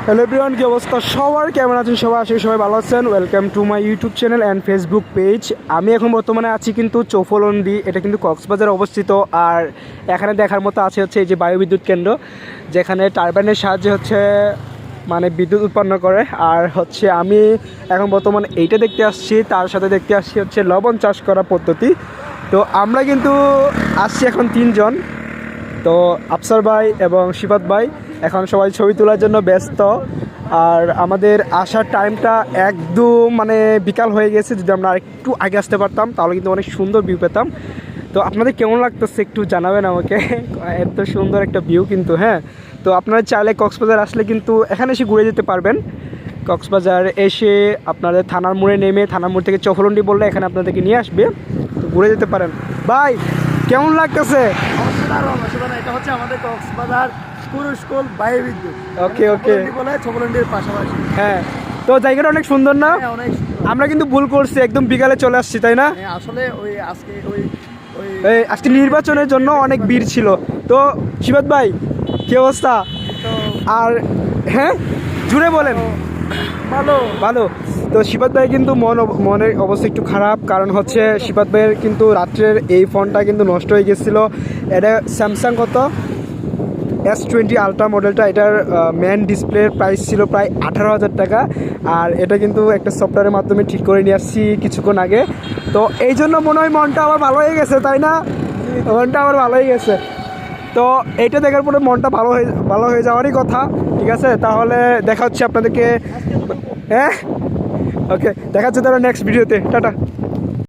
Hello everyone, কি অবস্থা সবার? কেমন আছেন সবাই? আশা করি সবাই ভালো আছেন। Welcome to my YouTube channel and Facebook page. আমি এখন বর্তমানে আছি কিন্তু চৌফলন্দি, এটা কিন্তু কক্সবাজারে অবস্থিত। আর এখানে দেখার মতো আছে হচ্ছে এই যে বায়ুবিদ্যুৎ কেন্দ্র, যেখানে টারবাইনের সাহায্যে হচ্ছে মানে বিদ্যুৎ উৎপন্ন করে। আর হচ্ছে আমি এখন বর্তমানে এইটা দেখতে আসছি, তার সাথে দেখতে আসছি হচ্ছে লবণ চাষ করা পদ্ধতি। তো আমরা কিন্তু আসছি এখন তিনজন, তো আফসার ভাই এবং শিফাত ভাই এখন সবাই ছবি তোলার জন্য ব্যস্ত। আর আমাদের আসার টাইমটা একদম মানে বিকাল হয়ে গেছে। যদি আমরা একটু আগে আসতে পারতাম তাহলে কিন্তু অনেক সুন্দর ভিউ পেতাম। তো আপনাদের কেমন লাগতেছে একটু জানাবেন আমাকে। এত সুন্দর একটা ভিউ কিন্তু। হ্যাঁ, তো আপনারা চাইলে কক্সবাজার আসলে কিন্তু এখানে এসে ঘুরে যেতে পারবেন। কক্সবাজার এসে আপনাদের থানার মোড়ে নেমে থানার মোড় থেকে চৌফলন্ডি বললে এখানে আপনাদেরকে নিয়ে আসবে, তো ঘুরে যেতে পারেন। ভাই কেমন লাগতেছে? এটা হচ্ছে আমাদের কক্সবাজার পুরস্কুল বায়ুবিদ্যুৎ। ওকে ওকে, বলে ছবলন্ডির পাশাপাশি। হ্যাঁ, তো জায়গাটা অনেক সুন্দর না? হ্যাঁ, অনেক সুন্দর। আমরা কিন্তু ভুল করছি, একদম বিকালে চলে আসছি, তাই না? হ্যাঁ, আসলে ওই আজকে এই আজকে নির্বাচনের জন্য অনেক ভিড় ছিল। তো শিবাত ভাই কি অবস্থা? তো আর হ্যাঁ, জুড়ে বলেন। ভালো। ভালো। তো শিবাত ভাই কিন্তু মনের অবস্থা একটু খারাপ, কারণ হচ্ছে শিবাত ভাইয়ের কিন্তু রাত্রের এই ফোনটা কিন্তু নষ্ট হয়ে গেছিলো। এটা স্যামসাং কত S20 আলট্রা মডেলটা, এটার মেন ডিসপ্লের প্রাইস ছিল প্রায় 18,000 টাকা। আর এটা কিন্তু একটা সফটওয়্যারের মাধ্যমে ঠিক করে নিয়ে আসছি কিছুক্ষণ আগে। তো এই জন্য মনে হয় মনটা আবার ভালো হয়ে গেছে, তাই না? মনটা আবার ভালো হয়ে গেছে। তো এইটা দেখার পরে মনটা ভালো হয়ে যাওয়ারই কথা। ঠিক আছে, তাহলে দেখা হচ্ছে আপনাদেরকে। হ্যাঁ, ওকে, দেখা হচ্ছে তাহলে নেক্সট ভিডিওতে। টাটা।